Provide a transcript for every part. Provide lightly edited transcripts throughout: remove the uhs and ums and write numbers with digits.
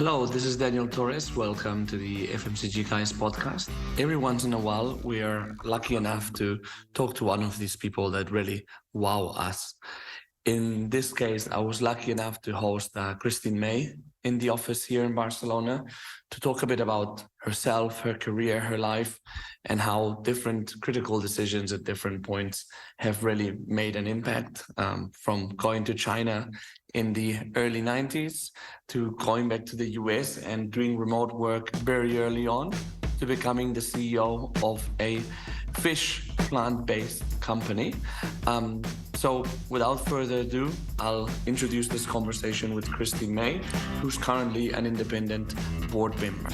Hello, this is Daniel Torres. Welcome to the FMCG Guys podcast. Every once in a while, we are lucky enough to talk to one of these people that really wow us. In this case, I was lucky enough to host Christine May in the office here in Barcelona to talk a bit about herself, her career, her life, and how different critical decisions at different points have really made an impact, from going to China in the early 90s to going back to the US and doing remote work very early on to becoming the CEO of a fish plant-based company. So without further ado, I'll introduce this conversation with Christine May, who's currently an independent board member.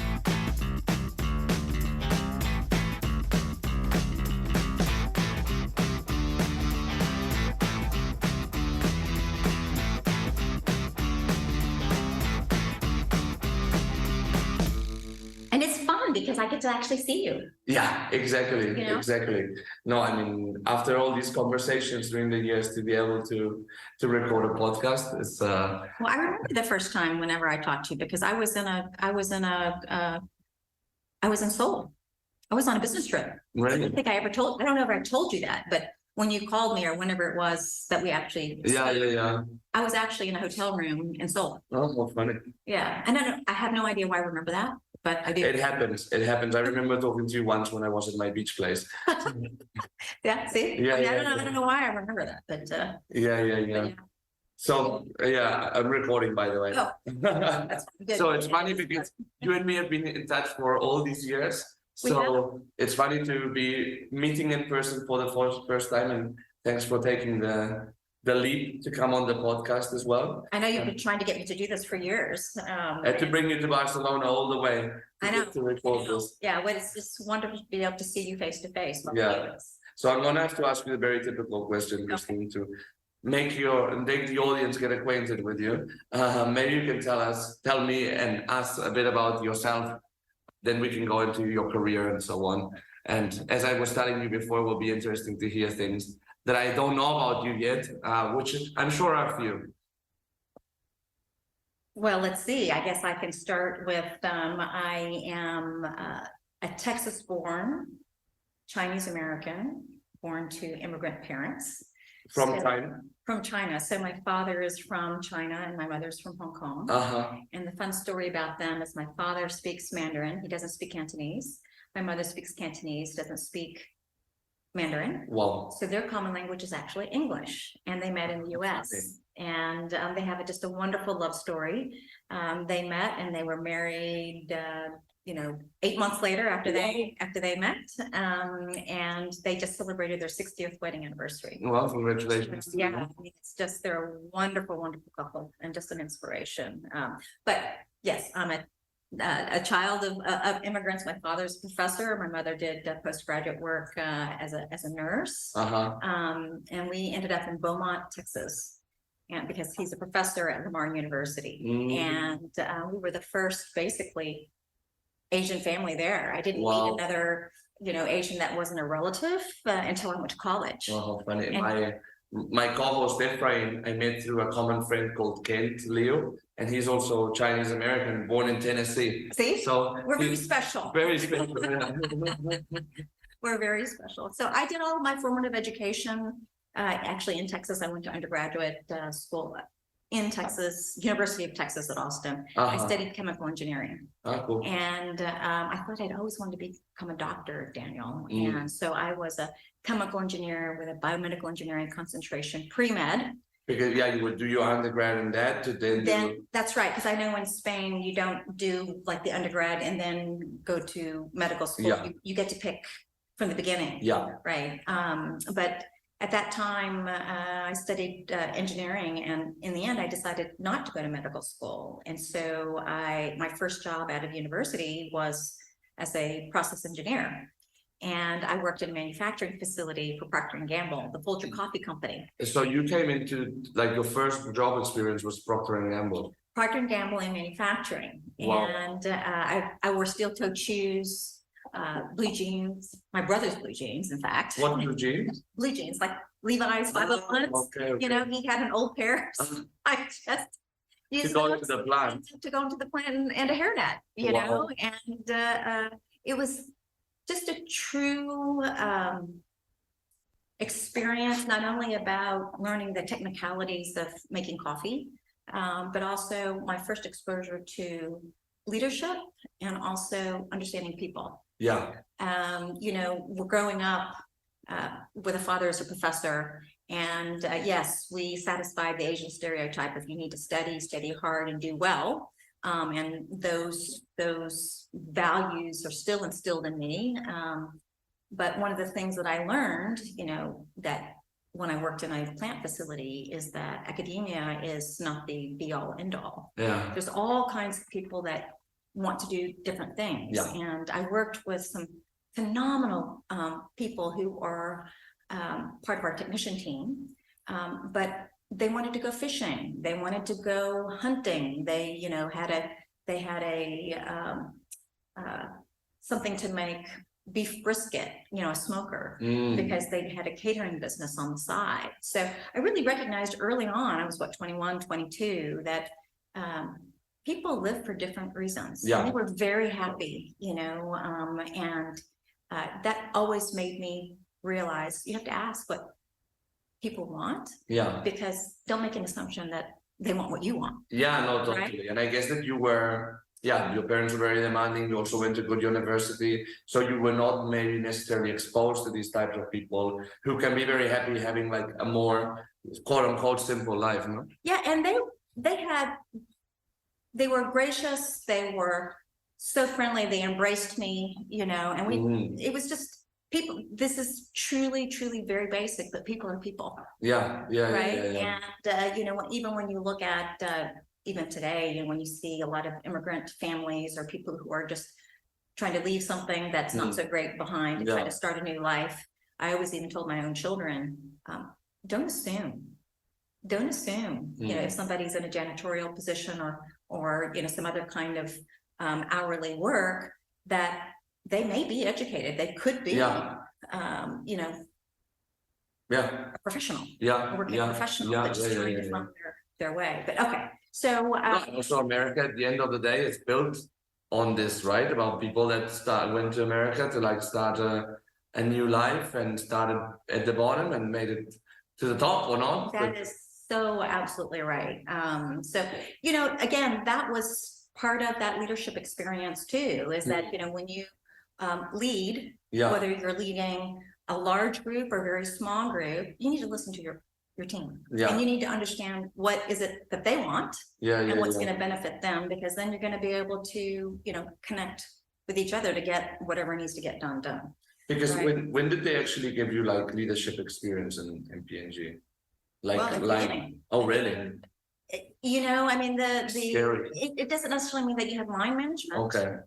And it's fun because I get to actually see you. Yeah, exactly. You know? Exactly. No, I mean, after all these conversations during the years, to be able to record a podcast is Well, I remember the first time whenever I talked to you because I was in Seoul. I was on a business trip. Really? I don't think I ever told. I don't know if I told you that, but when you called me or whenever it was that we actually. Yeah. I was actually in a hotel room in Seoul. Oh, how funny. Yeah, and I have no idea why I remember that, but I do. It happens. I remember talking to you once when I was at my beach place. Yeah, see? Yeah, I mean, yeah. I don't know why I remember that, but Yeah. So yeah, I'm recording, by the way. Oh, that's good. So it's funny because you and me have been in touch for all these years. We So it's funny to be meeting in person for the first time, and thanks for taking the leap to come on the podcast as well. I know you've been trying to get me to do this for years. And to bring you to Barcelona all the way I know. to record this. Yeah, well, it's just wonderful to be able to see you face to face. Yeah. So I'm gonna have to ask you a very typical question, Christine, to make the audience get acquainted with you. Maybe you can tell me and us a bit about yourself. Then we can go into your career and so on. And as I was telling you before, it will be interesting to hear things that I don't know about you yet, which I'm sure are few. Well, let's see. I guess I can start with I am a Texas-born Chinese American, born to immigrant parents. From China? From China. So my father is from China and my mother's from Hong Kong. And the fun story about them is my father speaks Mandarin. He doesn't speak Cantonese. My mother speaks Cantonese, doesn't speak Mandarin. Wow. So their common language is actually English, and they met in the US. And they have just a wonderful love story. They met and they were married 8 months later after they met, and they just celebrated their 60th wedding anniversary. Well, congratulations. Yeah, I mean, it's just, they're a wonderful couple and just an inspiration. But yes, I'm a child of immigrants. My father's a professor. My mother did postgraduate work as a nurse. And we ended up in Beaumont, Texas, and because he's a professor at Lamar University. And we were the first, basically, Asian family there. I didn't meet another, Asian that wasn't a relative until I went to college. Oh, funny. My co-host Efrain, I met through a common friend called Kent Leo, and he's also Chinese American, born in Tennessee. See, so we're very special. Very special. We're very special. So I did all of my formative education actually in Texas. I went to undergraduate school in Texas, University of Texas at Austin. I studied chemical engineering. Cool. And I thought I'd always wanted to become a doctor, Daniel. And so I was a chemical engineer with a biomedical engineering concentration, pre-med. Because you would do your undergrad in that to then that's right, because I know in Spain you don't do like the undergrad and then go to medical school. Yeah. You get to pick from the beginning. Yeah. Right. But at that time, I studied engineering, and in the end, I decided not to go to medical school. And so my first job out of university was as a process engineer. And I worked in a manufacturing facility for Procter & Gamble, the Folger coffee company. So you came into, like, your first job experience was Procter & Gamble. Procter & Gamble in manufacturing. Wow. And I wore steel-toed shoes, blue jeans, my brother's blue jeans, in fact. What blue jeans? Blue jeans, like Levi's 501s. Okay. You know, he had an old pair. So I just To go into the plant. To go into the plant and a hairnet, you Wow. know, and it was just a true experience, not only about learning the technicalities of making coffee, but also my first exposure to leadership and also understanding people. Yeah. You know, we're growing up with a father as a professor, and yes, we satisfied the Asian stereotype of you need to study hard and do well. And those values are still instilled in me. But one of the things that I learned, you know, that when I worked in a plant facility is that academia is not the be all end all. Yeah. There's all kinds of people that want to do different things. Yeah. And I worked with some phenomenal people who are part of our technician team, but they wanted to go fishing. They wanted to go hunting. They, you know, had something to make beef brisket, you know, a smoker, because they had a catering business on the side. So I really recognized early on, I was what, 21, 22, that people live for different reasons. Yeah. And they were very happy, you know, and that always made me realize you have to ask what people want. Yeah. Because don't make an assumption that they want what you want. Yeah, no, totally. Right? And I guess that you were, yeah, your parents were very demanding. You also went to good university. So you were not maybe necessarily exposed to these types of people who can be very happy having like a more quote unquote simple life, no? Yeah, and they were gracious, they were so friendly, they embraced me, you know, and it was just people. This is truly very basic, but people are people. Yeah, yeah, right. Yeah, yeah. And you know, even when you look at even today, you know, when you see a lot of immigrant families or people who are just trying to leave something that's not so great behind and try to start a new life, I always even told my own children, don't assume. You know, if somebody's in a janitorial position or you know, some other kind of hourly work, that they may be educated, they could be, you know, a professional, working professional, but just trying to find their way. But okay, so also America at the end of the day is built on this, right? About people that went to America to like start a new life and started at the bottom and made it to the top, or not? That is so absolutely right. So, you know, again, that was part of that leadership experience too, is that, you know, when you lead, whether you're leading a large group or a very small group, you need to listen to your team. And you need to understand what is it that they want and what's going to benefit them, because then you're going to be able to, you know, connect with each other to get whatever needs to get done. Because when did they actually give you like leadership experience in P&G? Oh really? You know, I mean, it doesn't necessarily mean that you have line management. Okay.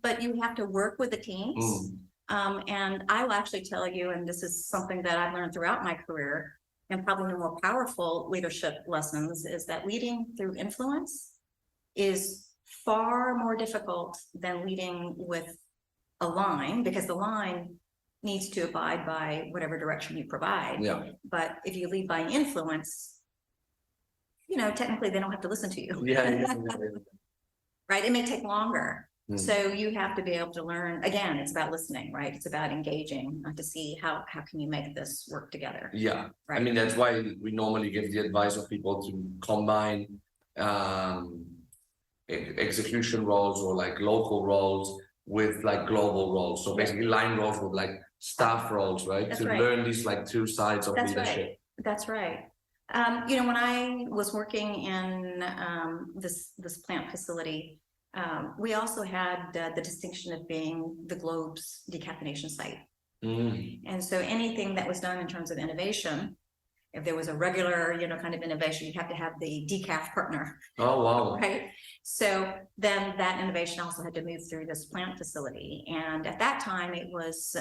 But you have to work with the teams. And I will actually tell you, and this is something that I've learned throughout my career, and probably the more powerful leadership lessons, is that leading through influence is far more difficult than leading with a line, because the line needs to abide by whatever direction you provide. But if you lead by influence, you know, technically they don't have to listen to you. Right? It may take longer. So you have to be able to learn. Again, it's about listening, right? It's about engaging to see how can you make this work together. Right? I mean, that's why we normally give the advice of people to combine execution roles or like local roles with like global roles. So basically line roles with like staff roles, right? That's to learn these like two sides of leadership. That's right. You know, when I was working in this plant facility, we also had the distinction of being the globe's decaffeination site. And so anything that was done in terms of innovation, if there was a regular, you know, kind of innovation, you have to have the decaf partner. Oh, wow. Right. So then that innovation also had to move through this plant facility. And at that time, it was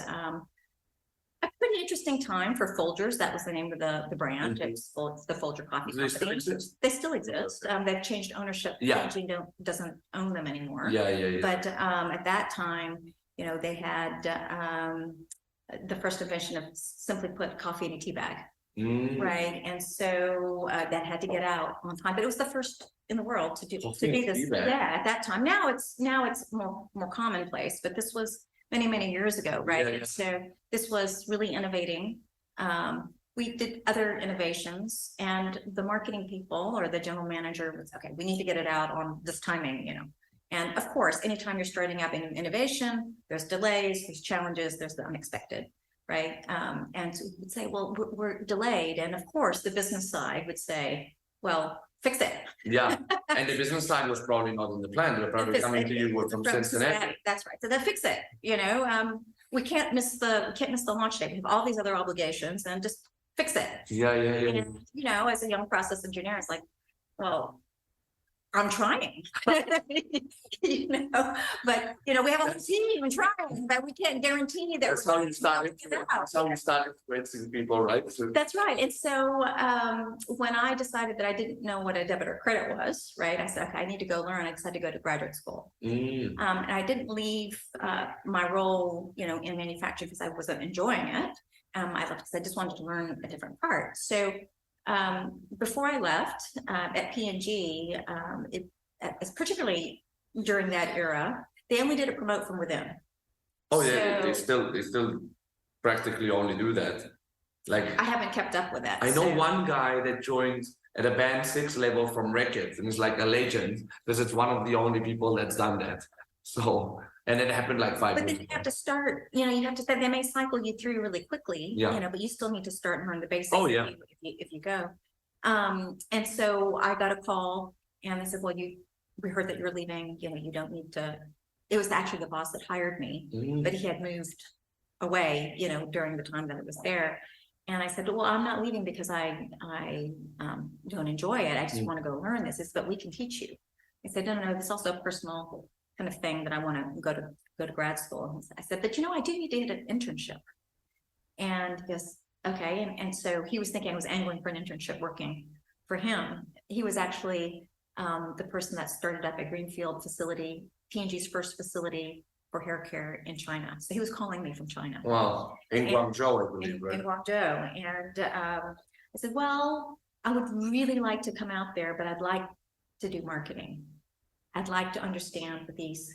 a pretty interesting time for Folgers. That was the name of the brand. It's the Folger Coffee Company. They still exist? They still exist. They've changed ownership. P&G doesn't own them anymore. But at that time, you know, they had the first invention of simply put coffee in a tea bag. right? And so that had to get out on time, but it was the first in the world to do this. Yeah, at that time. Now it's more commonplace, but this was many years ago, right? Yeah, yeah. So this was really innovating. We did other innovations, and the marketing people or the general manager was, okay, we need to get it out on this timing, you know. And of course, anytime you're starting up in innovation, there's delays, there's challenges, there's the unexpected, right? And so we would say, well, we're delayed. And of course, the business side would say, well, fix it. Yeah, and the business side was probably not in the plan. They're probably coming to you from Cincinnati. That's right. So then fix it. You know, we can't miss the launch date. We have all these other obligations, and just fix it. Yeah. And, you know, as a young process engineer, it's like, well, I'm trying, you know, but, you know, we have a whole team trying, but we can't guarantee that. That's how you started. That's how you started with people, right? So that's right. And so when I decided that I didn't know what a debit or credit was, right, I said, okay, I need to go learn. I decided to go to graduate school. And I didn't leave my role, you know, in manufacturing because I wasn't enjoying it. I left because I just wanted to learn a different part. So before I left at P&G, particularly during that era, they only did a promote from within. Oh yeah, they still practically only do that. Like I haven't kept up with that. I know one guy that joined at a band 6 level from Reckitt and is like a legend because it's one of the only people that's done that. So, and it happened like 5 years But then you have to start, you know, you have to say they may cycle you through really quickly, yeah. You know, but you still need to start and learn the basics. Oh yeah. If you go. And so I got a call and they said, well, we heard that you're leaving, you know, you don't need to. It was actually the boss that hired me, but he had moved away, you know, during the time that I was there. And I said, well, I'm not leaving because I don't enjoy it. I just want to go learn this. But we can teach you. I said, no, this is also a personal kind of thing that I want to go to grad school. And I said, but you know, I do need to get an internship. And he goes, okay. And so he was thinking I was angling for an internship working for him. He was actually the person that started up a greenfield facility, P&G's first facility for hair care in China. So he was calling me from China. Wow, in Guangzhou, I believe, right? In Guangzhou. And I said, well, I would really like to come out there, but I'd like to do marketing. I'd like to understand these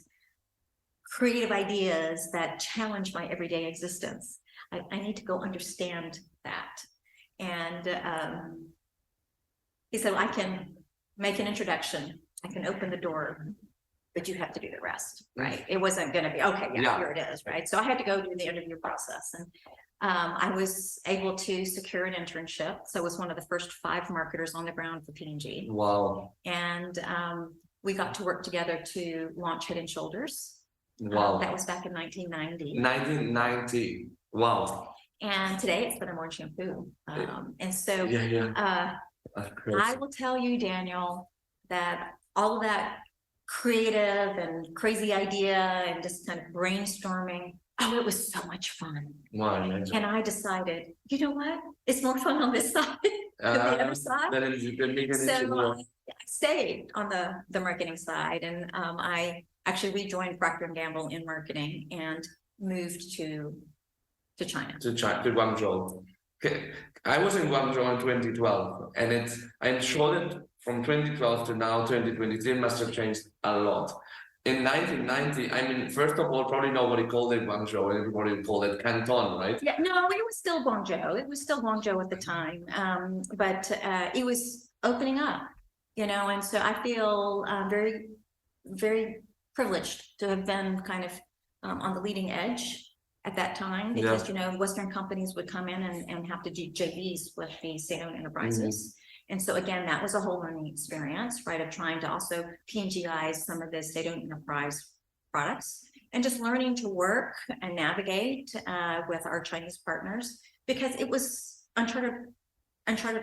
creative ideas that challenge my everyday existence. I need to go understand that. And he said, well, I can make an introduction. I can open the door, but you have to do the rest, right? It wasn't going to be, okay, yeah, here it is, right? So I had to go do the interview process. And I was able to secure an internship. So I was one of the first 5 marketers on the ground for P&G. Wow. And we got to work together to launch Head and Shoulders. Wow. That was back in 1990. 1990. Wow. And today it's Better Shampoo. And so I will tell you, Daniel, that all of that creative and crazy idea and just kind of brainstorming, it was so much fun. Wow, and I decided, you know what? It's more fun on this side than the other side. So I stayed on the marketing side, and I actually rejoined Procter & Gamble in marketing and moved to China. To Guangzhou. Okay. I was in Guangzhou in 2012, and I showed it from 2012 to now 2023. It must have changed a lot. In 1990, I mean, first of all, probably nobody called it Guangzhou, and everybody called it Canton, right? Yeah, no, it was still Guangzhou. It was still Guangzhou at the time, but it was opening up, you know, and so I feel very, very privileged to have been kind of on the leading edge at that time, because you know, Western companies would come in and have to do JVs with the state-owned enterprises. And so again, that was a whole learning experience, right, of trying to also P&Gize some of the state-owned enterprise products, and just learning to work and navigate with our Chinese partners, because it was uncharted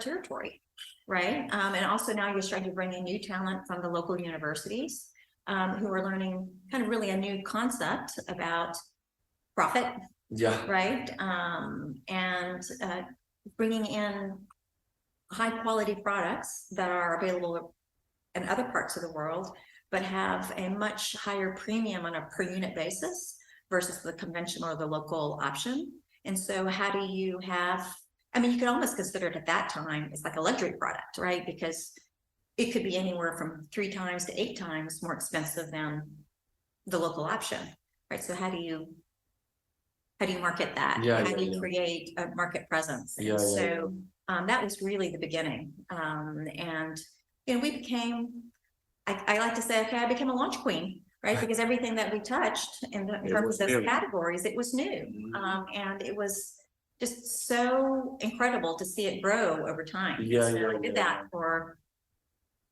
territory, right? And also now you're starting to bring in new talent from the local universities who are learning kind of really a new concept about profit, right? And bringing in high quality products that are available in other parts of the world, but have a much higher premium on a per unit basis versus the conventional or the local option. And so how do you have I mean, you could almost consider it at that time, it's like a luxury product, right? Because it could be anywhere from 3 times to 8 times more expensive than the local option, right? So how do you market that? How do you create a market presence? And so that was really the beginning. And we became, I like to say, okay, I became a launch queen, right? Because everything that we touched in terms of those categories, it was new. And it was just so incredible to see it grow over time. I did that for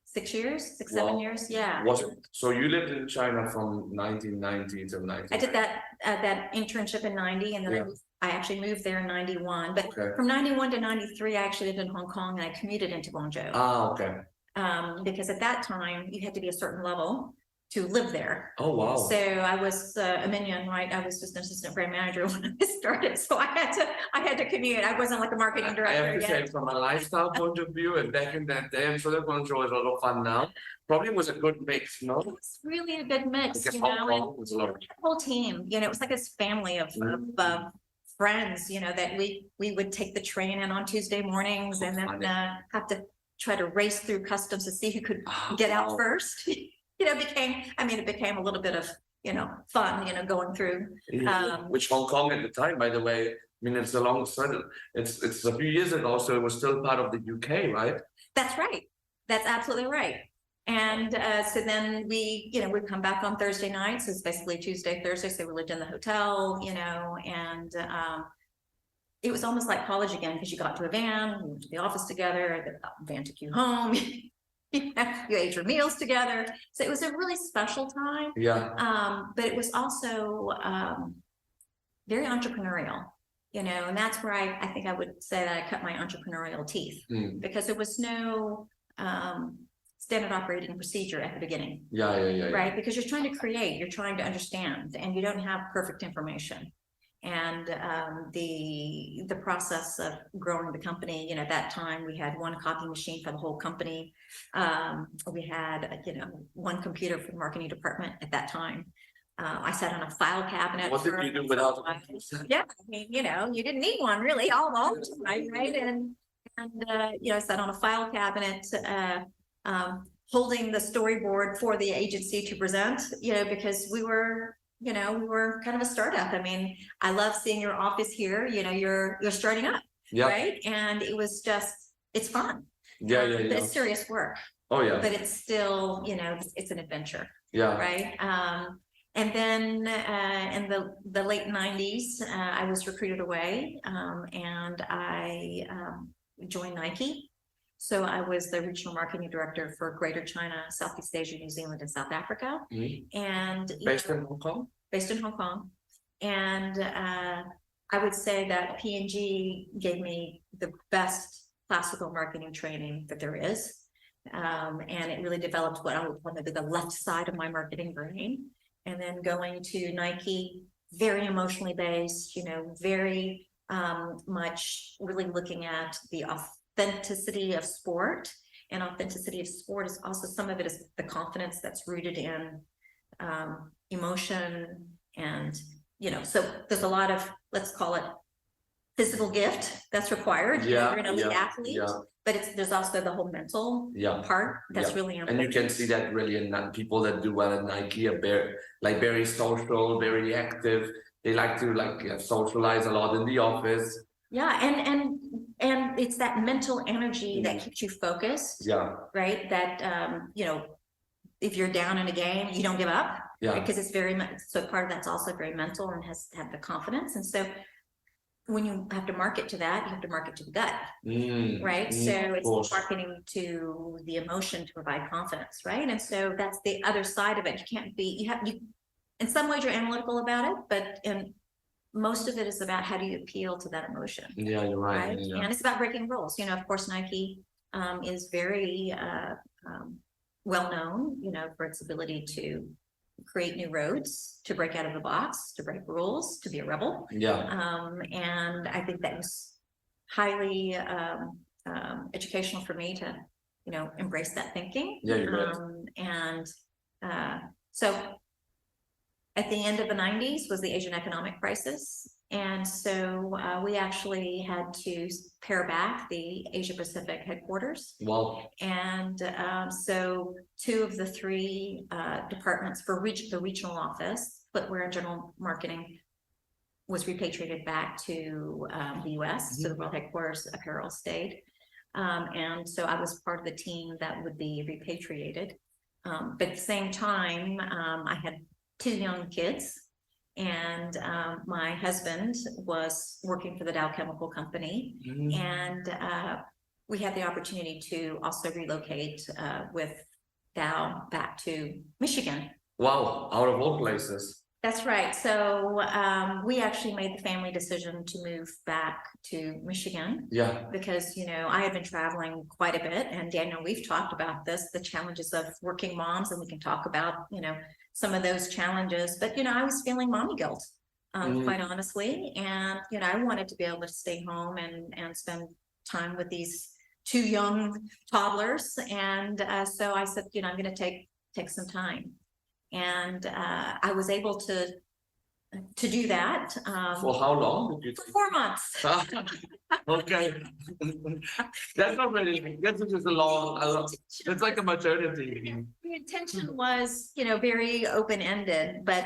6 years, 6, 7 years. Yeah. So you lived in China from 1990 to 1990? I did that internship in 90, and then I actually moved there in 91. But from 91 to 93, I actually lived in Hong Kong, and I commuted into Guangzhou. Ah, okay. Because at that time you had to be a certain level to live there. Oh, wow. So I was a minion, right? I was just an assistant brand manager when I started. So I had to commute. I wasn't like a marketing director. I have to say, from a lifestyle point of view, and back in that day, I'm sure that Guangzhou is a lot of fun now. Probably was a good mix, no? It's really a good mix, because Hong Kong was a lot of the whole team, it was like this family of friends, that we would take the train in on Tuesday mornings and then have to try to race through customs to see who could get out first. It became a little bit of, fun, going through. Which Hong Kong at the time, by the way, it's a long story. It's a few years ago, so it was still part of the UK, right? That's right. That's absolutely right. And so then we'd come back on Thursday nights. It's basically Tuesday, Thursday. So we lived in the hotel, and it was almost like college again, because you got to a van, we went to the office together, the van took you home. You ate your meals together. So it was a really special time. Yeah. But it was also very entrepreneurial, and that's where I think I would say that I cut my entrepreneurial teeth, because there was no standard operating procedure at the beginning. Right? Because you're trying to create, you're trying to understand, and you don't have perfect information. And the process of growing the company, at that time we had one copy machine for the whole company. We had, one computer for the marketing department at that time. I sat on a file cabinet. What did you do without a computer? Yeah, you didn't need one really all the time, right? And I sat on a file cabinet, holding the storyboard for the agency to present, because we were kind of a startup. I love seeing your office here, you're starting up, right? And it was just, it's fun. But it's serious work. Oh yeah. But it's still, it's an adventure. Yeah. Right. And then in the late 90s, I was recruited away, and I joined Nike. So I was the regional marketing director for Greater China, Southeast Asia, New Zealand, and South Africa. And based in Hong Kong? Based in Hong Kong. And I would say that P&G gave me the best classical marketing training that there is. And it really developed what I would call maybe the left side of my marketing brain. And then going to Nike, very emotionally based, very much really looking at the authenticity of sport. And authenticity of sport is also, some of it is the confidence that's rooted in emotion. And so there's a lot of, let's call it, physical gift that's required. You're an elite athlete, but there's also the whole mental part that's really important. And you can see that really in people that do well at Nike are very social, very active. They like to socialize a lot in the office. Yeah, and it's that mental energy that keeps you focused. Right. That if you're down in a game, you don't give up. Because it's very much so. Part of that's also very mental and has to have the confidence. And so when you have to market to that, you have to market to the gut, right? So it's marketing to the emotion to provide confidence, right? And so that's the other side of it. You can't be. In some ways, you're analytical about it, but most of it is about how do you appeal to that emotion. Yeah, you're right. And it's about breaking rules. Of course, Nike is very well known, for its ability to create new roads, to break out of the box, to break rules, to be a rebel. And I think that was highly educational for me to, embrace that thinking. And so at the end of the 90s was the Asian economic crisis. And so we actually had to pare back the Asia Pacific headquarters. Wow. And so 2 of the 3 departments for the regional office, footwear and general marketing, was repatriated back to the US, so the world headquarters apparel stayed. And so I was part of the team that would be repatriated. But at the same time, I had 2 young kids, and my husband was working for the Dow Chemical Company, and we had the opportunity to also relocate with Dow back to Michigan. Wow, out of all places. That's right. So we actually made the family decision to move back to Michigan. Yeah. Because, I had been traveling quite a bit, and Daniel, we've talked about this, the challenges of working moms, and we can talk about, some of those challenges, but, I was feeling mommy guilt, quite honestly. And, I wanted to be able to stay home and spend time with these 2 young toddlers. And so I said, I'm going to take some time. And I was able to do that. For how long did you For 4 months. Okay. That's not really, that's just a long, it's like a maternity. The intention was, very open-ended, but,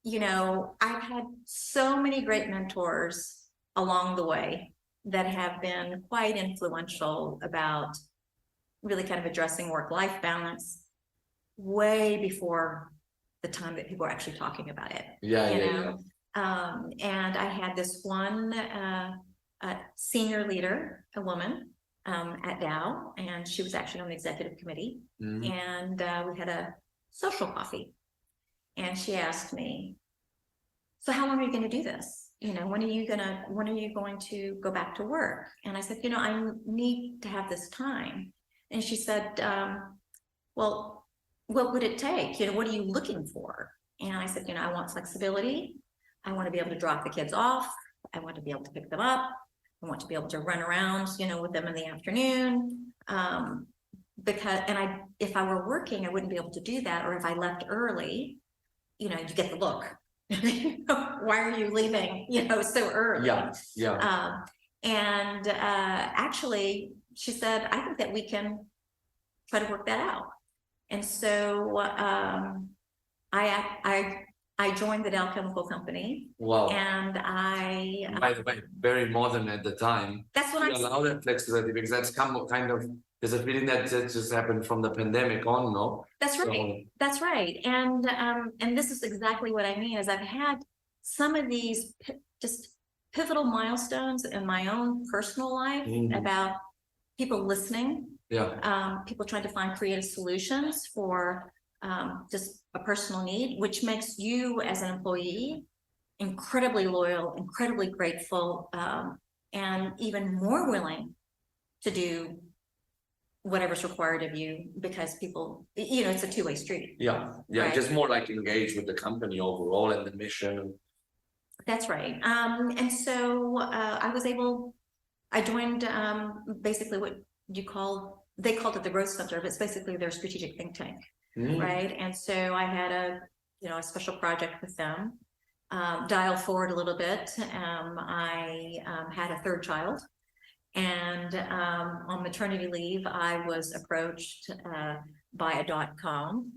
I've had so many great mentors along the way that have been quite influential about really kind of addressing work-life balance way before the time that people are actually talking about it. Yeah. And I had this one senior leader, a woman, at Dow, and she was actually on the executive committee. And we had a social coffee, and she asked me, so how long are you going to do this? When are you going to go back to work? And I said, I need to have this time. And she said, well, what would it take? What are you looking for? And I said, I want flexibility. I want to be able to drop the kids off. I want to be able to pick them up. I want to be able to run around, with them in the afternoon. If I were working, I wouldn't be able to do that. Or if I left early, you get the look. Why are you leaving, so early? Yeah. And actually, she said, I think that we can try to work that out. And so I joined the Dow Chemical Company. Wow. And by the way, very modern at the time. That's what I allow that flexibility, because that's kind of, there's a feeling that just happened from the pandemic on, no? That's right. That's right. And this is exactly what I mean, is I've had some of these just pivotal milestones in my own personal life about people listening. Yeah. People trying to find creative solutions for just a personal need, which makes you as an employee incredibly loyal, incredibly grateful, and even more willing to do whatever's required of you, because people, it's a 2-way street. Yeah. Right? Just more like engage with the company overall and the mission. That's right. And so I joined basically what they called it the Growth Center, but it's basically their strategic think tank. Right. And so I had a special project with them. Dial forward a little bit. I had a 3rd child, and on maternity leave, I was approached by a .com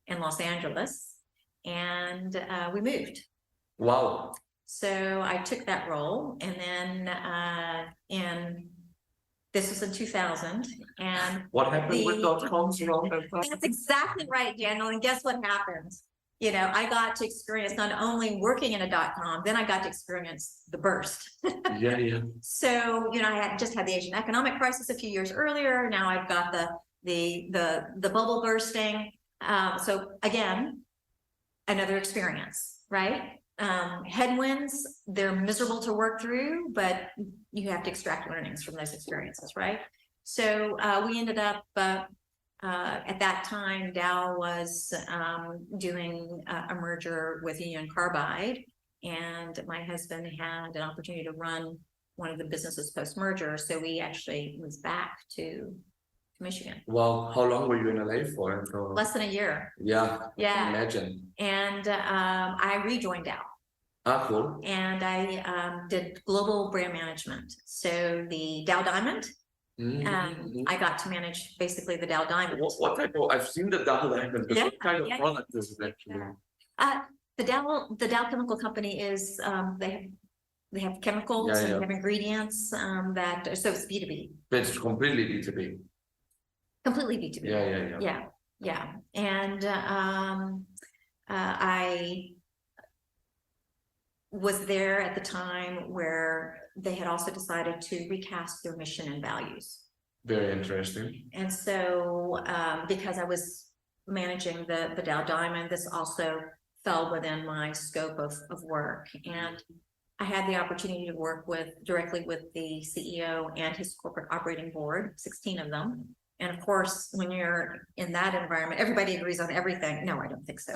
in Los Angeles, and we moved. Wow. So I took that role, and then this was in 2000. And what happened with .coms around that time? That's exactly right, Daniel. And guess what happened? I got to experience not only working in a .com, then I got to experience the burst. Yeah. So, I had just had the Asian economic crisis a few years earlier. Now I've got the bubble bursting. So again, another experience, right? Headwinds, they're miserable to work through, but you have to extract learnings from those experiences, right? So we ended up at that time, Dow was doing a merger with Union Carbide, and my husband had an opportunity to run one of the businesses post-merger. So we actually moved back to Michigan. Well, how long were you in LA for? Less than a year. Yeah. I can imagine. And I rejoined Dow. Cool. And I did global brand management. So the Dow Diamond, I got to manage basically the Dow Diamond. What type of, I've seen the Dow Diamond, but what kind of product is it actually? The Dow Chemical Company is, they have chemicals and they have ingredients that, so it's B2B. But it's completely B2B. Completely B2B. Yeah. And I was there at the time where they had also decided to recast their mission and values. Very interesting. And so because I was managing the Dow Diamond, this also fell within my scope of work. And I had the opportunity to work directly with the CEO and his corporate operating board, 16 of them. And of course, when you're in that environment, everybody agrees on everything. No, I don't think so.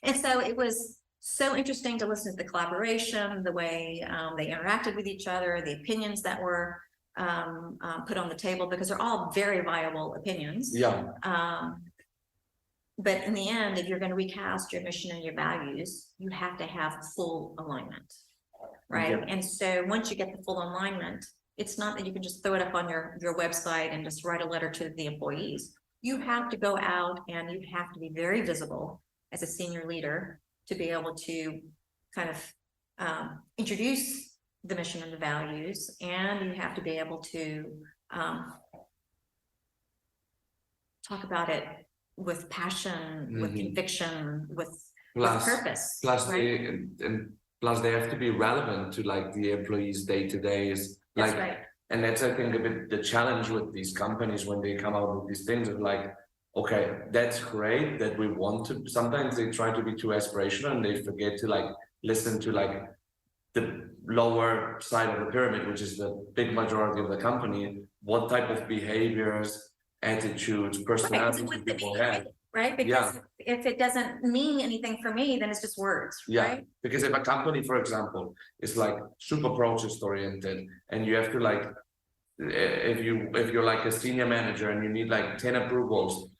And so it was so interesting to listen to the collaboration, the way they interacted with each other, the opinions that were put on the table, because they're all very viable opinions. But in the end, if you're going to recast your mission and your values, you have to have full alignment, right? And so once you get the full alignment, it's not that you can just throw it up on your website and just write a letter to the employees. You have to go out and you have to be very visible as a senior leader to be able to kind of introduce the mission and the values, and you have to be able to talk about it with passion, with conviction, with purpose. Plus, plus they have to be relevant to like the employees' day-to-day. That's right. And that's, I think, a bit the challenge with these companies when they come out with these things of like, okay, that's great that we want to. Sometimes they try to be too aspirational and they forget to like listen to like the lower side of the pyramid, which is the big majority of the company. What type of behaviors, attitudes, personalities do people have? Right? Because if it doesn't mean anything for me, then it's just words. Right? Because if a company, for example, is like super process oriented, and you have to like, if you're like a senior manager and you need like 10 approvals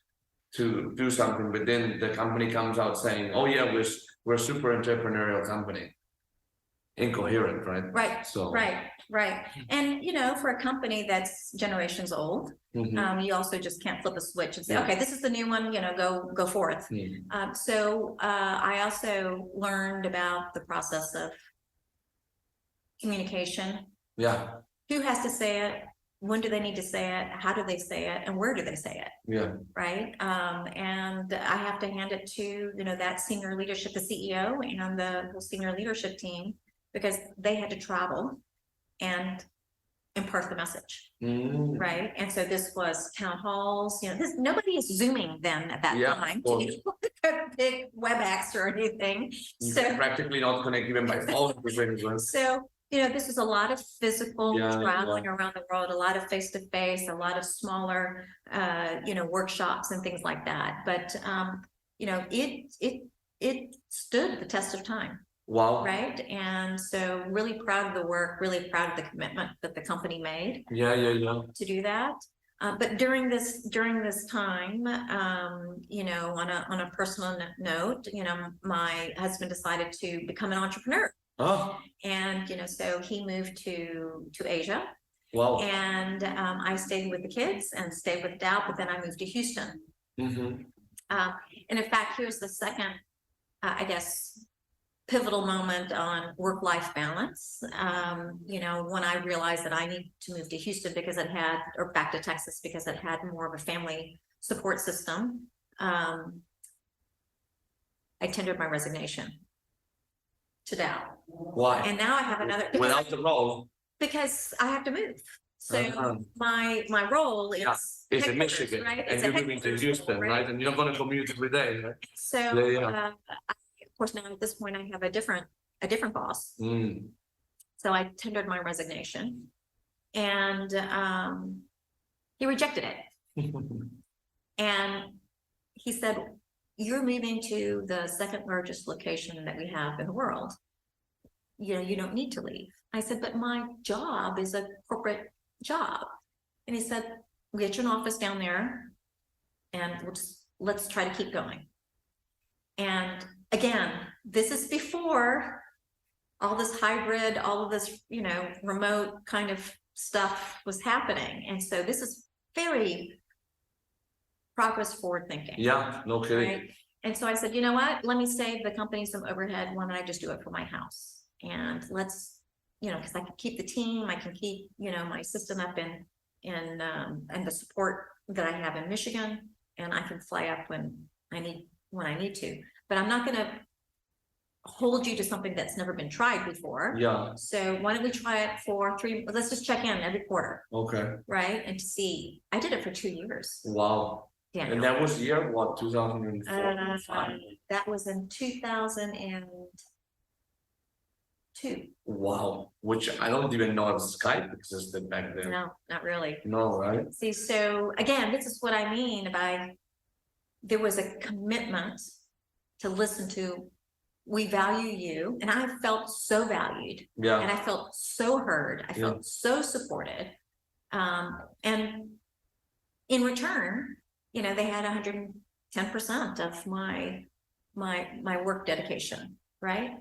to do something, but then the company comes out saying, "Oh yeah, we're a super entrepreneurial company." Incoherent, right? Right. So right. And you know, for a company that's generations old, you also just can't flip a switch and say, okay, this is the new one, you know, go forth. So I also learned about the process of communication. Who has to say it? When do they need to say it? How do they say it? And where do they say it? Right. And I have to hand it to, you know, that senior leadership, the CEO and the senior leadership team, because they had to travel and impart the message, right? And so this was town halls, you know, nobody is Zooming then at that time to be big WebEx or anything. You can practically not connect even by phone. So, you know, this is a lot of physical traveling around the world, a lot of face-to-face, a lot of smaller, you know, workshops and things like that. But, you know, it stood the test of time. Wow. Right. And so really proud of the work, really proud of the commitment that the company made. To do that. But during this time, you know, on a personal note, you know, my husband decided to become an entrepreneur. And, you know, so he moved to Asia. Wow. And I stayed with the kids and stayed with Dow, but then I moved to Houston. And in fact, here's the second, I guess, pivotal moment on work-life balance. You know, when I realized that I needed to move to Houston because it had, or back to Texas because it had more of a family support system, I tendered my resignation to Dow. Why? And now I have another. Without the role. Because I have to move. So my role is in Michigan, right? And you're moving to Houston, right? And you're not going to commute every day, right? So of course, now at this point, I have a different boss. So I tendered my resignation, and he rejected it. And he said, "You're moving to the second largest location that we have in the world. You know, you don't need to leave." I said, "But my job is a corporate job." And he said, "We'll get you an office down there, and let's try to keep going." And again, this is before all this hybrid, all of this, you know, remote kind of stuff was happening. And so this is very progress forward thinking. Yeah, no kidding. Right? And so I said, you know what, let me save the company some overhead. Why don't I just do it for my house? And let's, you know, because I can keep the team, I can keep, you know, my system up in and the support that I have in Michigan, and I can fly up when I need to. But I'm not going to hold you to something that's never been tried before. Yeah. So why don't we try it for 3? Let's just check in every quarter. Okay. Right, and to see. I did it for 2 years. Wow. Yeah. And that was year what, 2004? That was in 2002. Wow, which I don't even know if Skype existed back then. No, not really. No, right? See, so again, this is what I mean by there was a commitment to listen to. We value you, and I felt so valued. Yeah. And I felt so heard. I felt so supported. And in return, you know, they had 110% of my work dedication, right?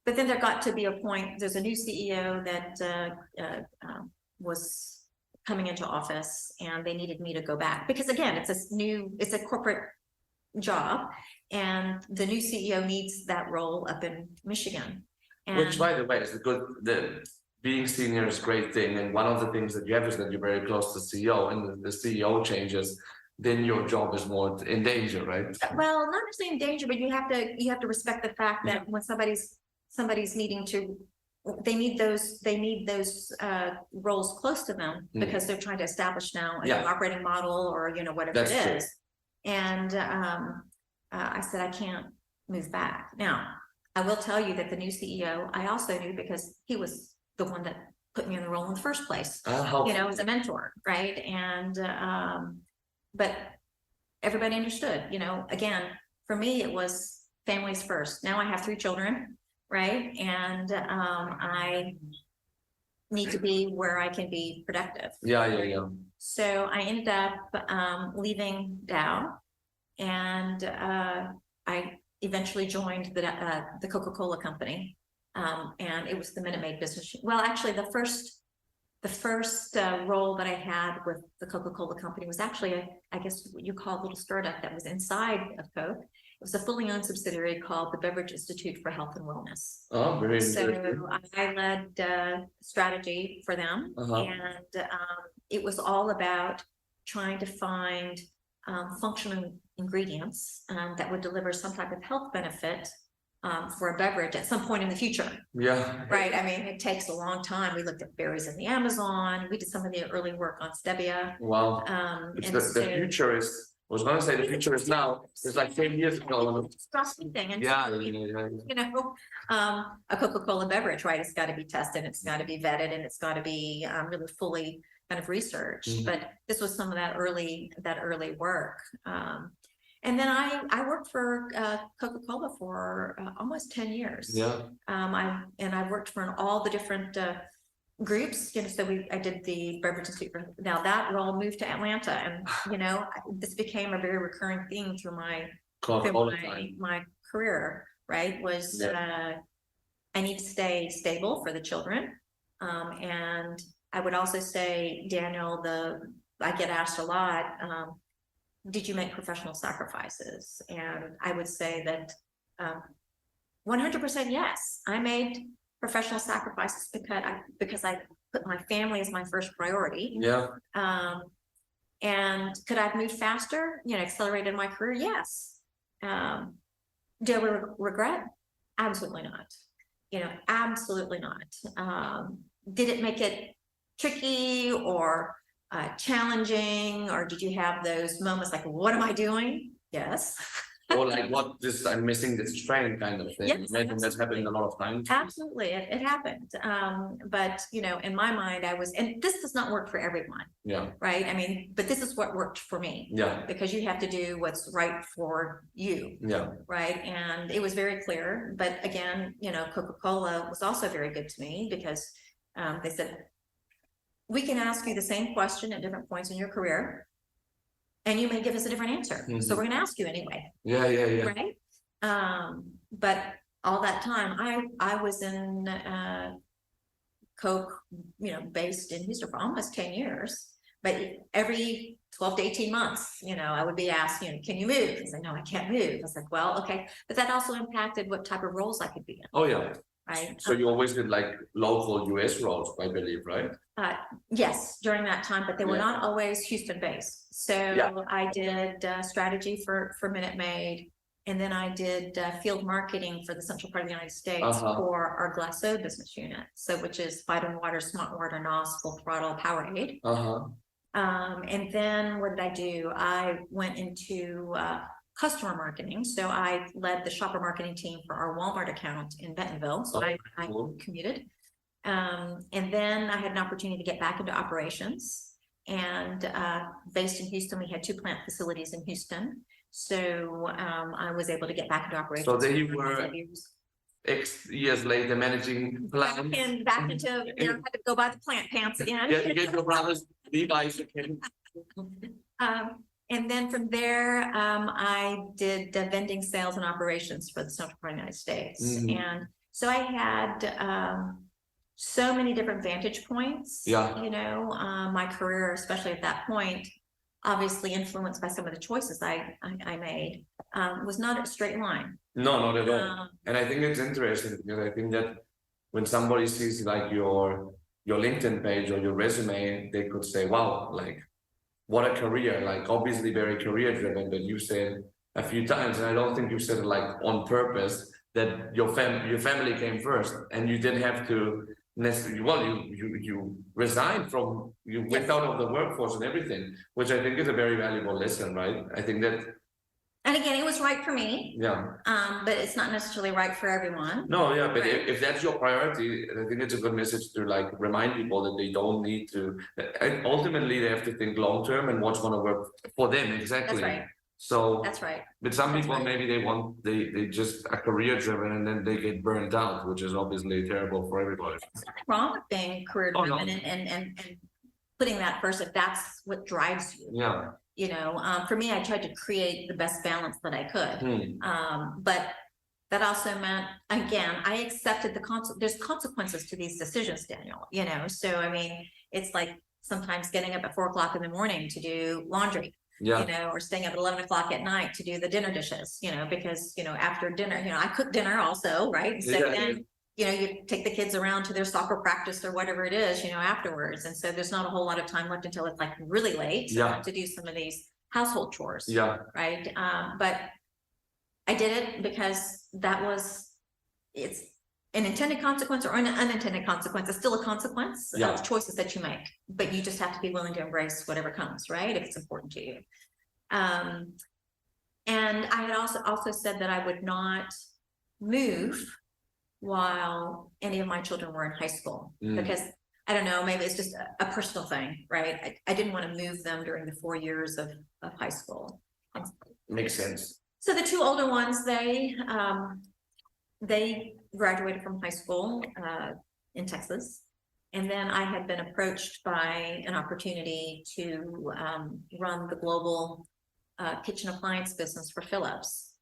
But then there got to be a point. There's a new CEO that was coming into office, and they needed me to go back because, again, it's a corporate job, and the new CEO needs that role up in Michigan. And which, by the way, is being senior is a great thing, and one of the things that you have is that you're very close to CEO, and the CEO changes, then your job is more in danger, right? Well, not necessarily in danger, but you have to respect the fact that when somebody's needing to, they need those roles close to them because they're trying to establish now an operating model or, you know, whatever it is. And I said, I can't move back. Now, I will tell you that the new CEO, I also knew because he was the one that put me in the role in the first place, you know, as a mentor, right? And but everybody understood, you know, again, for me, it was families first. Now I have 3 children, right? And I need to be where I can be productive. Yeah. So I ended up leaving Dow, and I eventually joined the Coca-Cola company, and it was the Minute Maid business. Well, actually, the first role that I had with the Coca-Cola company was actually I guess what you call a little startup that was inside of Coke. It was a fully owned subsidiary called the Beverage Institute for Health and Wellness. Oh, very interesting. So I led strategy for them, and it was all about trying to find functional ingredients that would deliver some type of health benefit for a beverage at some point in the future. Yeah. Right. I mean, it takes a long time. We looked at berries in the Amazon. We did some of the early work on stevia. Wow. The future is. I was going to say the future is now. It's like 10 years ago. Yeah. You know, a Coca-Cola beverage, right? It's got to be tested. It's got to be vetted, and it's got to be really fully kind of researched. But this was some of that early work. And then I worked for Coca-Cola for almost 10 years. Yeah. I worked for all the different groups, you know, so I did the Beverage Institute. Now that role moved to Atlanta, and you know, this became a very recurring theme through my career, right? Was I need to stay stable for the children, and I would also say, Daniel, I get asked a lot, did you make professional sacrifices? And I would say that 100% yes. I made professional sacrifices because I put my family as my first priority. Yeah. And could I have moved faster? You know, accelerated my career? Yes. Do I regret? Absolutely not. You know, absolutely not. Did it make it tricky or challenging, or did you have those moments like, what am I doing? Yes. Or like, I'm missing this train kind of thing. Yes, I think that's happening a lot of times. Absolutely, it happened. But you know, in my mind, and this does not work for everyone. Yeah. Right. I mean, but this is what worked for me. Yeah. Because you have to do what's right for you. Yeah. Right. And it was very clear. But again, you know, Coca-Cola was also very good to me because they said, we can ask you the same question at different points in your career, and you may give us a different answer. So we're going to ask you anyway. Yeah. Right. But all that time, I was in Coke, based in Houston for almost 10 years. But every 12 to 18 months, I would be asked, can you move? I said, no, I can't move. I was like, well, okay. But that also impacted what type of roles I could be in. Oh, yeah. Right. So you always did like local US roles, I believe, right? Yes, during that time, but they were not always Houston based. So I did strategy for Minute Maid. And then I did field marketing for the central part of the United States for our Glasso business unit. So which is Vitamin Water, Smart Water, NOS, Full Throttle, Powerade. And then what did I do? I went into customer marketing. So I led the shopper marketing team for our Walmart account in Bentonville. So I commuted. And then I had an opportunity to get back into operations. And based in Houston, we had 2 plant facilities in Houston. So I was able to get back into operations. So there you were X years later managing plants. Back into, had to go buy the plant pants again. Get your brother's Levi's again. And then from there, I did vending, sales, and operations for the central part of the United States. And so I had so many different vantage points. My career, especially at that point, obviously influenced by some of the choices I made, was not a straight line. No, not at all. And I think it's interesting because I think that when somebody sees like your LinkedIn page or your resume, they could say, wow, like what a career, like obviously very career driven, but you said a few times, and I don't think you said it like on purpose, that your family came first and you didn't have to necessarily, well, you resigned from, you went out of the workforce and everything, which I think is a very valuable lesson, right? I think that. And again, it was right for me. But it's not necessarily right for everyone. No, yeah, but if that's your priority, I think it's a good message to like remind people that they don't need to, and ultimately they have to think long term and what's going to work for them. Exactly. That's right. So that's right. But some people maybe they just are career driven and then they get burned out, which is obviously terrible for everybody. There's nothing wrong with being career driven and putting that first if that's what drives you. For me, I tried to create the best balance that I could. But that also meant, again, I accepted there's consequences to these decisions, Daniel, so I mean, it's like sometimes getting up at 4 o'clock in the morning to do laundry, or staying up at 11 o'clock at night to do the dinner dishes, because, after dinner, I cook dinner also, right? So then, you take the kids around to their soccer practice or whatever it is, afterwards. And so there's not a whole lot of time left until it's like really late to do some of these household chores. Right. But I did it because it's an intended consequence or an unintended consequence. It's still a consequence of choices that you make, but you just have to be willing to embrace whatever comes, right? If it's important to you. And I had also said that I would not move while any of my children were in high school, because I don't know, maybe it's just a personal thing, right? I didn't want to move them during the 4 years of high school. Makes sense. So the 2 older ones, they graduated from high school in Texas. And then I had been approached by an opportunity to run the global kitchen appliance business for Philips.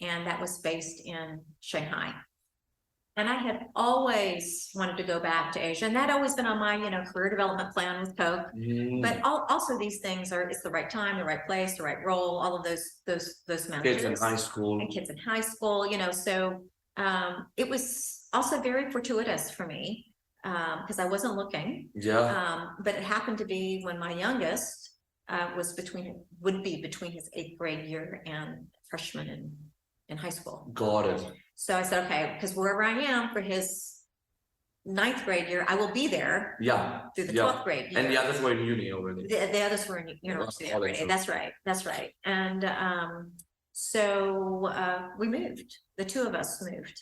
And that was based in Shanghai. And I had always wanted to go back to Asia, and that always been on my, career development plan with Coke. But also these things it's the right time, the right place, the right role, all of those messages. Kids in high school. And kids in high school, so it was also very fortuitous for me because I wasn't looking. But it happened to be when my youngest would be between his 8th grade year and freshman in high school. Got it. So I said, okay, because wherever I am for his 9th grade year, I will be there. Through the 12th grade year. And the others were in uni already. The others were in university already. That's right. And so we moved. The 2 of us moved,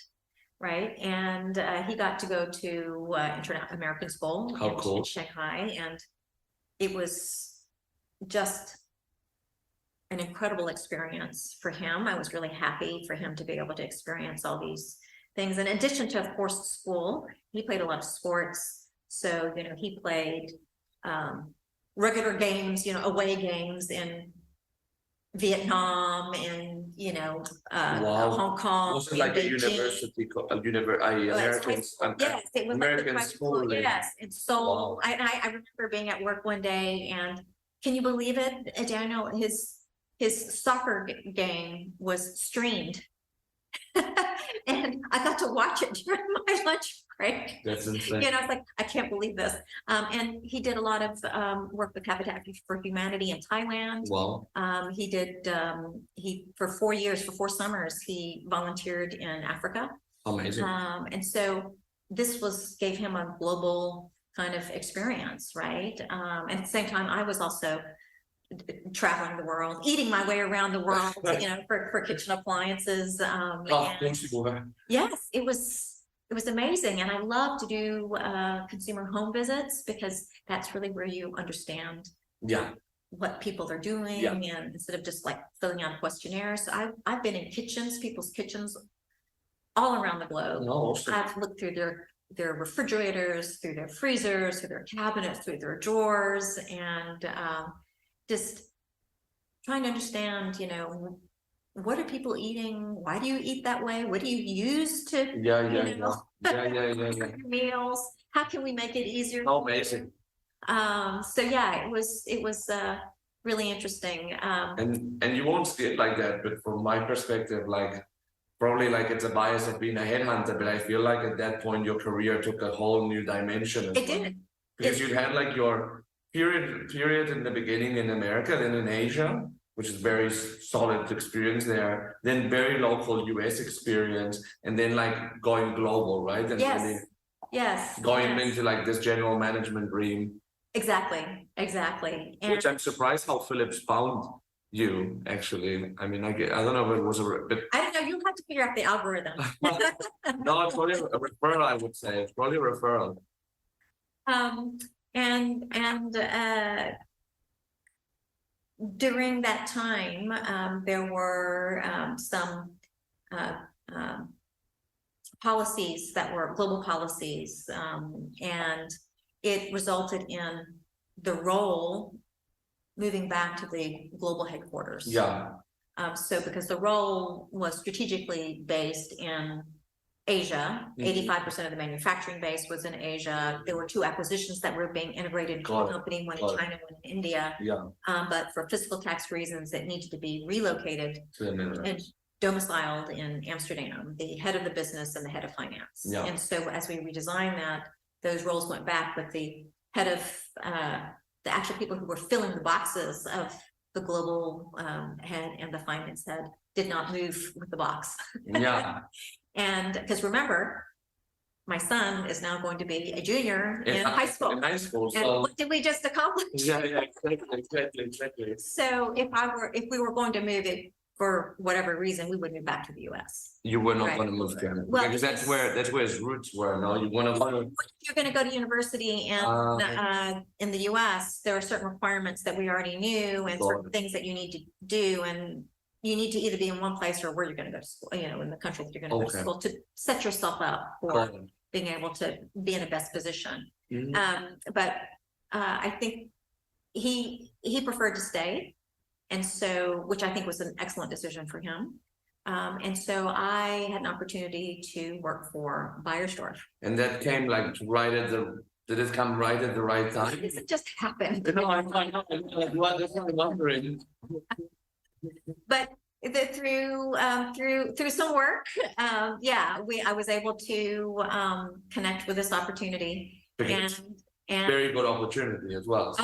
right? And he got to go to American school in Shanghai, and it was just an incredible experience for him. I was really happy for him to be able to experience all these things. In addition to, of course, school, he played a lot of sports. So, he played regular games, away games in Vietnam and, Wow. Hong Kong. Was it and like a Beijing. university, Oh, it's high American, school. Yes, it was like the American high school? school. Yes, and so Wow. I remember being at work one day, and can you believe it, Daniel? His soccer game was streamed, and I got to watch it during my lunch break. That's insane. I was like, I can't believe this. And he did a lot of work with Habitat for Humanity in Thailand. Wow. He did for 4 years, for 4 summers, he volunteered in Africa. Amazing. And so this gave him a global kind of experience, right? And at the same time, I was also traveling the world, eating my way around the world, for kitchen appliances. Yes, it was amazing. And I love to do consumer home visits, because that's really where you understand what people are doing, and instead of just like filling out questionnaires. So I've been in people's kitchens all around the globe. I've looked through their refrigerators, through their freezers, through their cabinets, through their drawers, and just trying to understand, what are people eating? Why do you eat that way? What do you use to meals? How can we make it easier? Amazing. So yeah, it was really interesting. And you won't see it like that, but from my perspective, like probably like it's a bias of being a headhunter, but I feel like at that point your career took a whole new dimension. It did. Because you had like your period in the beginning in America, then in Asia, which is very solid experience there, then very local US experience, and then like going global, right? And yes. Going into like this general management dream. Exactly. And which I'm surprised how Philips found you, actually. I mean, I don't know if it was a bit. I don't know, you'll have to figure out the algorithm. No, it's probably a referral, I would say. It's probably a referral. During that time, there were some policies that were global policies, and it resulted in the role moving back to the global headquarters. So because the role was strategically based in Asia, 85% of the manufacturing base was in Asia. There were 2 acquisitions that were being integrated into the company, one in China, one in India. But for fiscal tax reasons, it needed to be relocated and domiciled in Amsterdam, the head of the business and the head of finance. And so as we redesigned that, those roles went back, but the head of the actual people who were filling the boxes of the global head and the finance head did not move with the box. And because remember, my son is now going to be a junior in high school. And what did we just accomplish? Exactly. So if we were going to move it for whatever reason, we would move back to the US. You were not going to move to well, because that's where his roots were. No, you want to. If you're going to go to university in the US, there are certain requirements that we already knew, and certain things that you need to do, and you need to either be in one place or where you're going to go to school, in the country that you're going to go to school, to set yourself up for being able to be in the best position. But I think he preferred to stay. And so, which I think was an excellent decision for him. And so I had an opportunity to work for Beiersdorf. And that came like did it come right at the right time? It just happened. No, I know. That's what I'm wondering. But through some work, I was able to connect with this opportunity, and very good opportunity as well.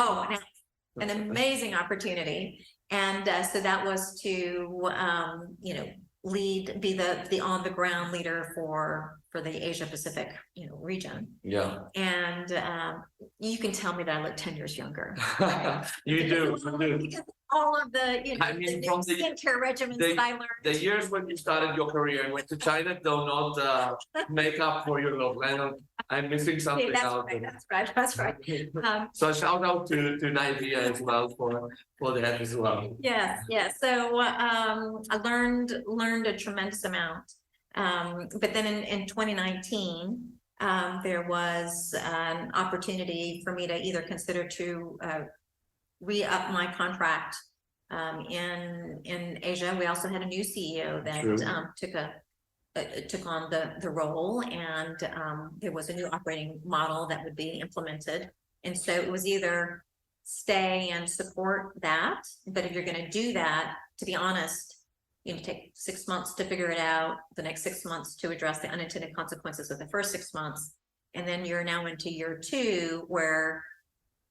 An amazing opportunity, and so that was to be the on the ground leader for the Asia Pacific region. And you can tell me that I look 10 years younger. You do. Because all of the from the skincare regimens that I learned. The years when you started your career and went to China do not make up for your look. I'm missing something out. That's right. So shout out to Nivea as well for that as well. Yes. So I learned a tremendous amount. But then in 2019, there was an opportunity for me to either consider to re-up my contract in Asia. We also had a new CEO that True. took on the role, and there was a new operating model that would be implemented. And so it was either stay and support that, but if you're going to do that, to be honest, you know, take 6 months to figure it out, the next 6 months to address the unintended consequences of the first 6 months, and then you're now into year 2, where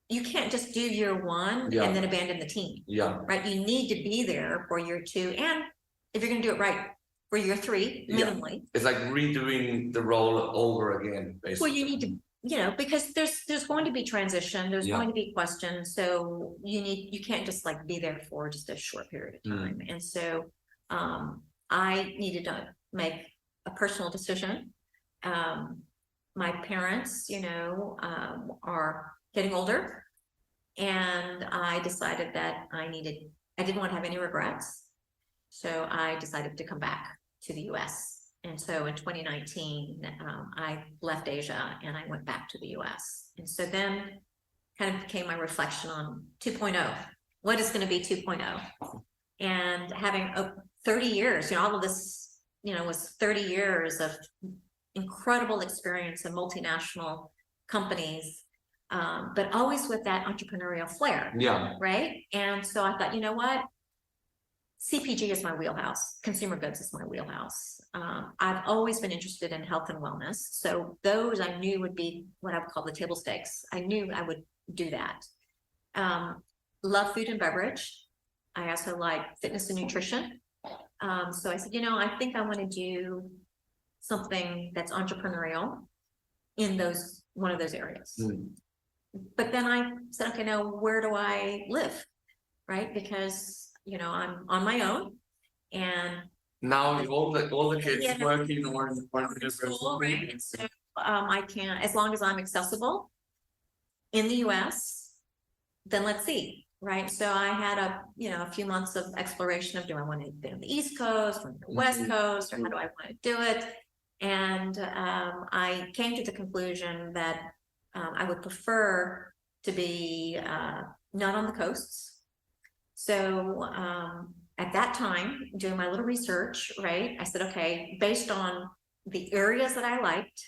you can't just do year 1 Yeah. and then abandon the team. Yeah. Right? You need to be there for year 2, and if you're going to do it right, for year 3 minimally. It's like redoing the role over again, basically. Well, you need to, you know, because there's going to be transition, there's going to be questions, so you can't just like be there for just a short period of time. And so I needed to make a personal decision. My parents, you know, are getting older, and I decided that I didn't want to have any regrets. So I decided to come back to the US. And so in 2019, I left Asia and I went back to the US. And so then kind of became my reflection on 2.0. What is going to be 2.0? And having 30 years, you know, all of this, you know, was 30 years of incredible experience in multinational companies, but always with that entrepreneurial flair. Yeah. Right. And so I thought, you know what? CPG is my wheelhouse. Consumer goods is my wheelhouse. I've always been interested in health and wellness. So those I knew would be what I would call the table stakes. I knew I would do that. Love food and beverage. I also like fitness and nutrition. So I said, you know, I think I want to do something that's entrepreneurial in one of those areas. But then I said, okay, now where do I live? Right? Because you know, I'm on my own, and now all the kids working or in school, right? And so I can, as long as I'm accessible in the US, then let's see, right? So I had a few months of exploration of, do I want to be on the East Coast or the West Coast, or how do I want to do it? And I came to the conclusion that I would prefer to be not on the coasts. So at that time, doing my little research, right, I said, okay, based on the areas that I liked,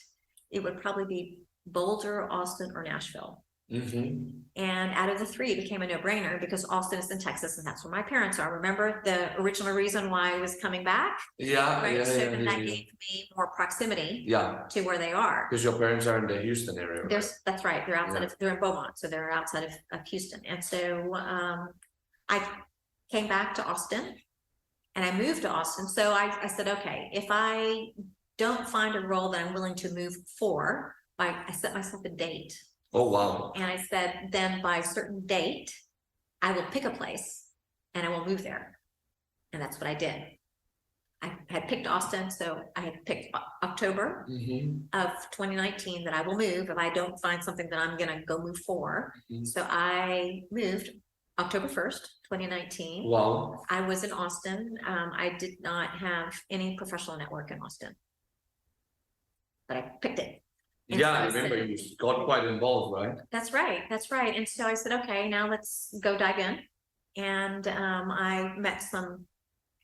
it would probably be Boulder, Austin, or Nashville. And out of the 3, it became a no-brainer because Austin is in Texas, and that's where my parents are. Remember the original reason why I was coming back? Yeah, right? yeah, So yeah, that gave me more proximity to where they are. Because your parents are in the Houston area. Right? That's right. They're outside of, they're in Beaumont, so they're outside of Houston. And so I came back to Austin, and I moved to Austin. So I said, okay, if I don't find a role that I'm willing to move for, I set myself a date. Oh, wow. And I said, then by a certain date, I will pick a place and I will move there. And that's what I did. I had picked Austin, so I had picked October of 2019 that I will move if I don't find something that I'm going to go move for. So I moved October 1st, 2019. Wow. I was in Austin. I did not have any professional network in Austin, but I picked it. And yeah, so I remember you got quite involved, right? That's right. That's right. And so I said, okay, now let's go dive in. And I met some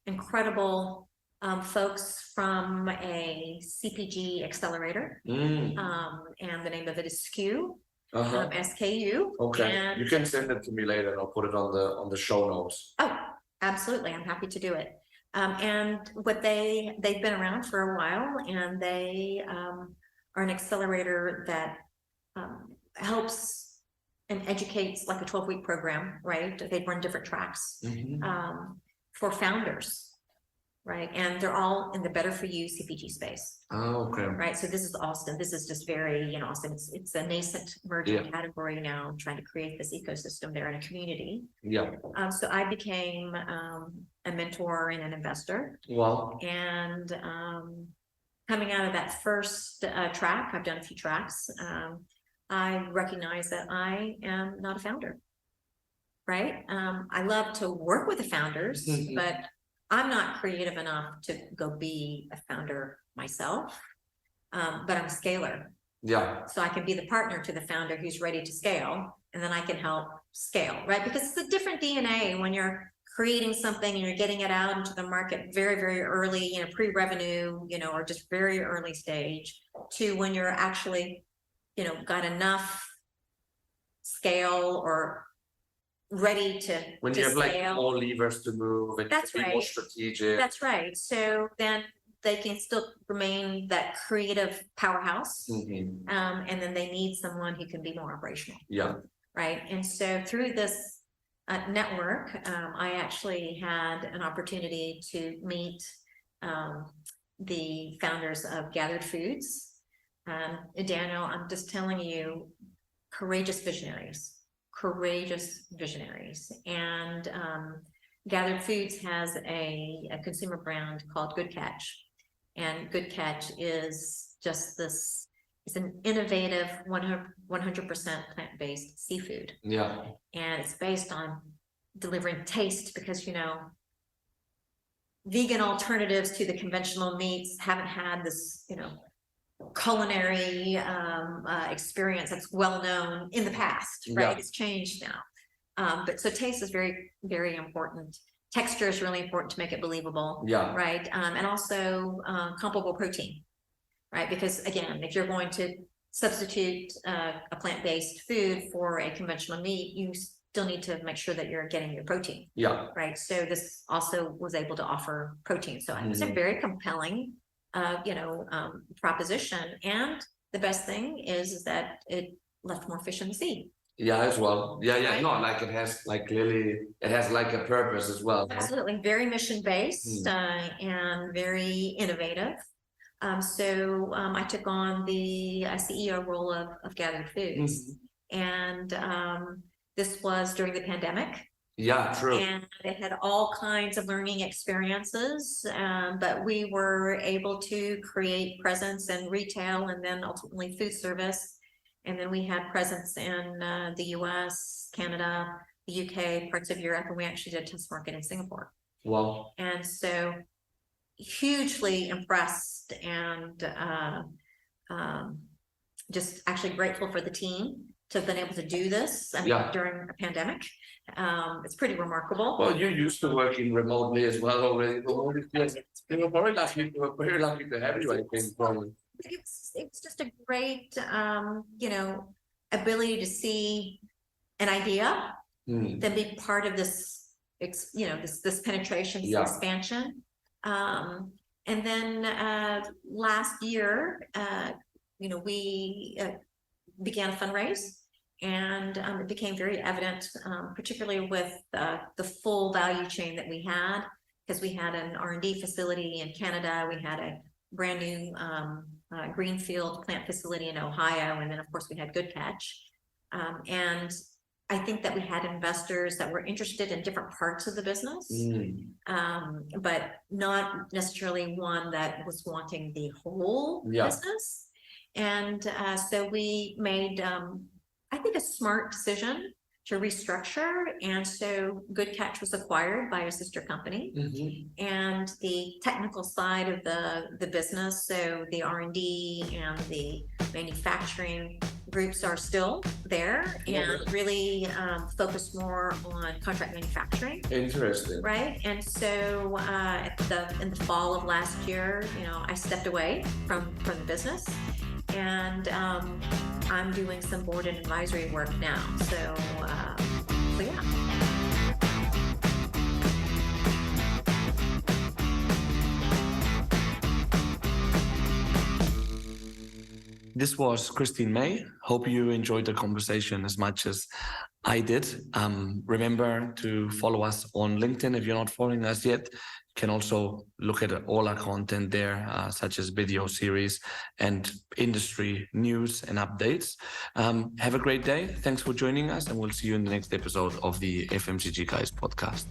incredible folks from a CPG accelerator. And the name of it is SKU. SKU. Okay, and you can send it to me later and I'll put it on the show notes. Oh, absolutely. I'm happy to do it. And what they've been around for a while, and they are an accelerator that helps and educates, like a 12-week program, right? They run different tracks for founders, right? And they're all in the better for you CPG space. Oh, okay. Right. So this is Austin. This is just very, you know, Austin. It's a nascent emerging category now, trying to create this ecosystem there in a community. Yeah. So I became a mentor and an investor. Wow. And coming out of that first track, I've done a few tracks. I recognize that I am not a founder. Right. I love to work with the founders, but I'm not creative enough to go be a founder myself, but I'm a scaler. Yeah. So I can be the partner to the founder who's ready to scale, and then I can help scale, right? Because it's a different DNA when you're creating something and you're getting it out into the market very, very early, pre-revenue, or just very early stage, to when you're actually, got enough scale or ready to when to you have like scale. more levers to move and That's be more right. strategic. That's right. So then they can still remain that creative powerhouse. And then they need someone who can be more operational. Yeah. Right. And so through this network, I actually had an opportunity to meet the founders of Gathered Foods. Daniel, I'm just telling you, courageous visionaries. And Gathered Foods has a consumer brand called Good Catch. And Good Catch is just this, it's an innovative 100% plant-based seafood. Yeah. And it's based on delivering taste because, vegan alternatives to the conventional meats haven't had this, culinary experience that's well known in the past, right? Yeah. It's changed now. But so taste is very, very important. Texture is really important to make it believable. Yeah. Right. And also comparable protein, right? Because again, if you're going to substitute a plant-based food for a conventional meat, you still need to make sure that you're getting your protein. Yeah. Right. So this also was able to offer protein. So it was a very compelling proposition. And the best thing is that it left more fish in the sea. Yeah, as well. Yeah. Right? No, like it has like clearly, it has like a purpose as well. Absolutely. Very mission-based and very innovative. So I took on the CEO role of Gathered Foods. And this was during the pandemic. Yeah, true. And it had all kinds of learning experiences, but we were able to create presence in retail and then ultimately food service. And then we had presence in the US, Canada, the UK, parts of Europe, and we actually did a test market in Singapore. Wow. And so hugely impressed and just actually grateful for the team to have been able to do this during a pandemic. It's pretty remarkable. Well, you're used to working remotely as well already. We were very lucky to have you, I think, probably. It was just a great, ability to see an idea, then be part of this, this penetration, this expansion. And then last year, we began a fundraise, and it became very evident, particularly with the full value chain that we had, because we had an R&D facility in Canada, we had a brand new greenfield plant facility in Ohio, and then of course we had Good Catch. And I think that we had investors that were interested in different parts of the business, but not necessarily one that was wanting the whole business. And so we made, I think, a smart decision to restructure. And so Good Catch was acquired by a sister company, and the technical side of the business, so the R&D and the manufacturing groups are still there and really focus more on contract manufacturing. Interesting. Right. And so in the fall of last year, I stepped away from the business, and I'm doing some board and advisory work now. So yeah. This was Christine May. Hope you enjoyed the conversation as much as I did. Remember to follow us on LinkedIn if you're not following us yet. You can also look at all our content there, such as video series and industry news and updates. Have a great day. Thanks for joining us, and we'll see you in the next episode of the FMCG Guys podcast.